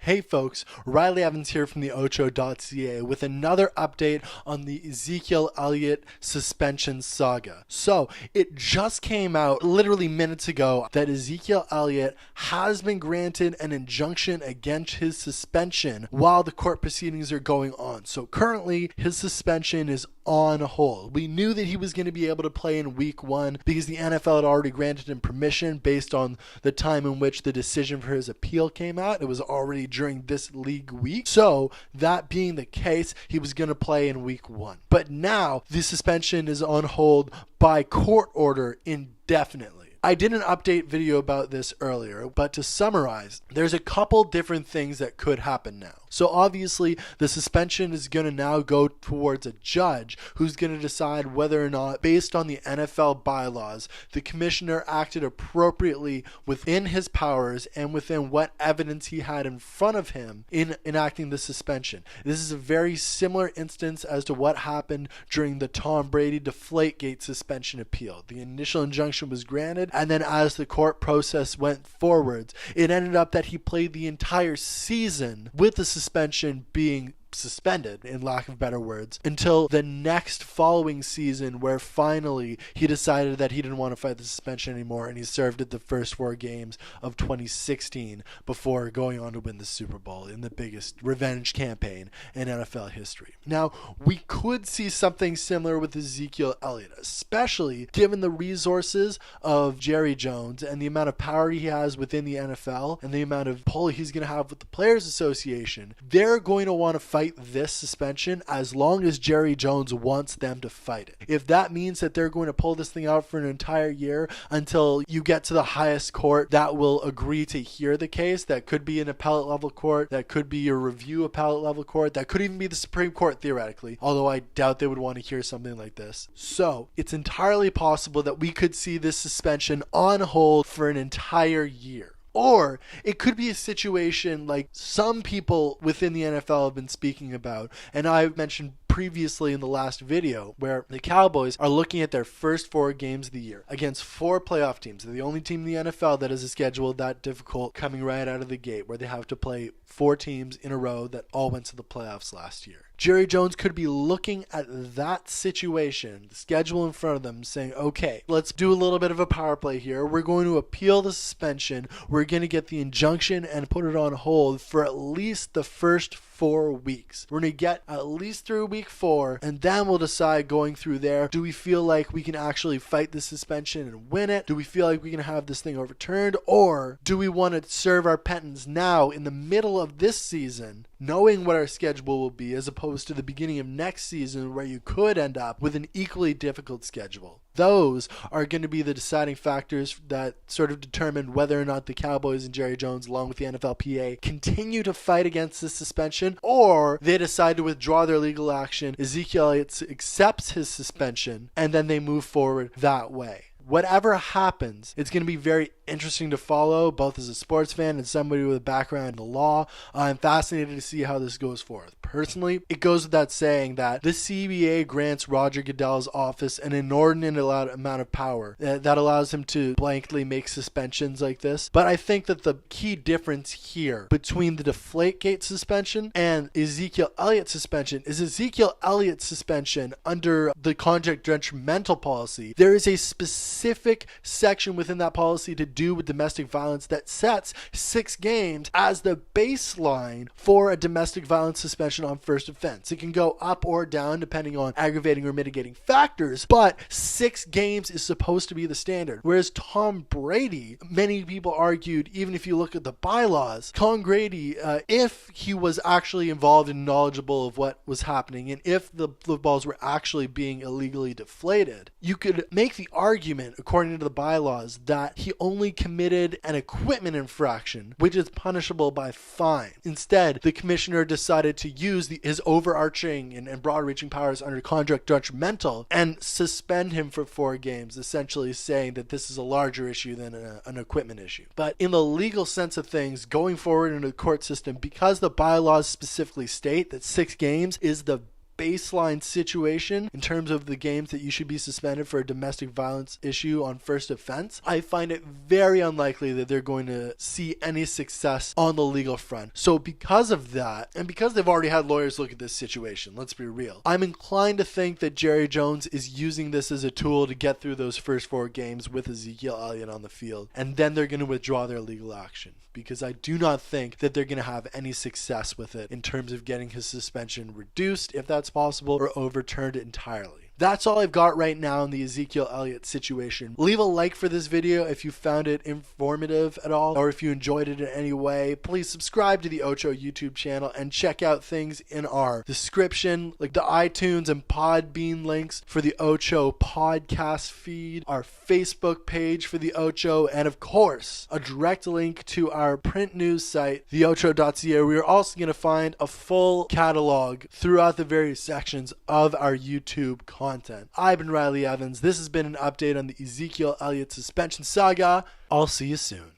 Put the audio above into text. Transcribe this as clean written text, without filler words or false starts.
Hey folks, Riley Evans here from TheOcho.ca with another update on the Ezekiel Elliott suspension saga. So, it just came out literally minutes ago that Ezekiel Elliott has been granted an injunction against his suspension while the court proceedings are going on. So currently, his suspension is on hold. We knew that he was going to be able to play in week 1 because the NFL had already granted him permission based on the time in which the decision for his appeal came out. It was already during this league week. So that being the case, he was going to play in week 1. But now the suspension is on hold by court order indefinitely. I did an update video about this earlier, but to summarize, there's a couple different things that could happen now. So obviously, the suspension is going to now go towards a judge who's going to decide whether or not, based on the NFL bylaws, the commissioner acted appropriately within his powers and within what evidence he had in front of him in enacting the suspension. This is a very similar instance as to what happened during the Tom Brady Deflategate suspension appeal. The initial injunction was granted, and then as the court process went forwards, it ended up that he played the entire season with the suspension being suspended, in lack of better words, until the next following season, where finally he decided that he didn't want to fight the suspension anymore, and he served it the first 4 games of 2016 before going on to win the Super Bowl in the biggest revenge campaign in NFL history. Now, we could see something similar with Ezekiel Elliott, especially given the resources of Jerry Jones and the amount of power he has within the NFL and the amount of pull he's going to have with the Players Association. They're going to want to fight this suspension as long as Jerry Jones wants them to fight it. If that means that they're going to pull this thing out for an entire year until you get to the highest court that will agree to hear the case, that could be an appellate level court, that could be a review appellate level court, that could even be the Supreme Court theoretically, although I doubt they would want to hear something like this. So it's entirely possible that we could see this suspension on hold for an entire year. Or it could be a situation like some people within the NFL have been speaking about, and I've mentioned previously in the last video, where the Cowboys are looking at their first 4 games of the year against 4 playoff teams. They're the only team in the NFL that has a schedule that difficult coming right out of the gate, where they have to play 4 teams in a row that all went to the playoffs last year. Jerry Jones could be looking at that situation, the schedule in front of them, saying, okay, let's do a little bit of a power play here. We're going to appeal the suspension. We're going to get the injunction and put it on hold for at least the first 4 weeks. We're going to get at least through week 4, and then we'll decide going through there, do we feel like we can actually fight the suspension and win it? Do we feel like we can have this thing overturned? Or do we want to serve our penance now in the middle of this season, knowing what our schedule will be, as opposed to the beginning of next season where you could end up with an equally difficult schedule? Those are going to be the deciding factors that sort of determine whether or not the Cowboys and Jerry Jones, along with the NFLPA, continue to fight against this suspension, or they decide to withdraw their legal action. Ezekiel Elliott accepts his suspension, and then they move forward that way. Whatever happens, it's going to be very interesting to follow, both as a sports fan and somebody with a background in the law. I'm fascinated to see how this goes forth. Personally, it goes without saying that the CBA grants Roger Goodell's office an inordinate amount of power that allows him to blankly make suspensions like this. But I think that the key difference here between the Deflategate suspension and Ezekiel Elliott suspension is Ezekiel Elliott's suspension under the conduct detrimental policy. There is a specific section within that policy to do with domestic violence that sets 6 games as the baseline for a domestic violence suspension on first offense. It can go up or down depending on aggravating or mitigating factors, but 6 games is supposed to be the standard. Whereas Tom Brady, many people argued, even if you look at the bylaws, Tom Brady, if he was actually involved and knowledgeable of what was happening, and if the footballs were actually being illegally deflated, you could make the argument, according to the bylaws, that he only committed an equipment infraction, which is punishable by fine. Instead, the commissioner decided to use his overarching and broad-reaching powers under conduct detrimental and suspend him for 4 games, essentially saying that this is a larger issue than an equipment issue. But in the legal sense of things, going forward into the court system, because the bylaws specifically state that 6 games is the baseline situation in terms of the games that you should be suspended for a domestic violence issue on first offense, I find it very unlikely that they're going to see any success on the legal front. So because of that, and because they've already had lawyers look at this situation, let's be real, I'm inclined to think that Jerry Jones is using this as a tool to get through those first 4 games with Ezekiel Elliott on the field, and then they're going to withdraw their legal action, because I do not think that they're going to have any success with it in terms of getting his suspension reduced, if that's possible, or overturned entirely. That's all I've got right now in the Ezekiel Elliott situation. Leave a like for this video if you found it informative at all, or if you enjoyed it in any way. Please subscribe to the Ocho YouTube channel and check out things in our description, like the iTunes and Podbean links for the Ocho podcast feed, our Facebook page for the Ocho, and of course, a direct link to our print news site, TheOcho.ca. We are also going to find a full catalog throughout the various sections of our YouTube content. I've been Riley Evans. This has been an update on the Ezekiel Elliott suspension saga. I'll see you soon.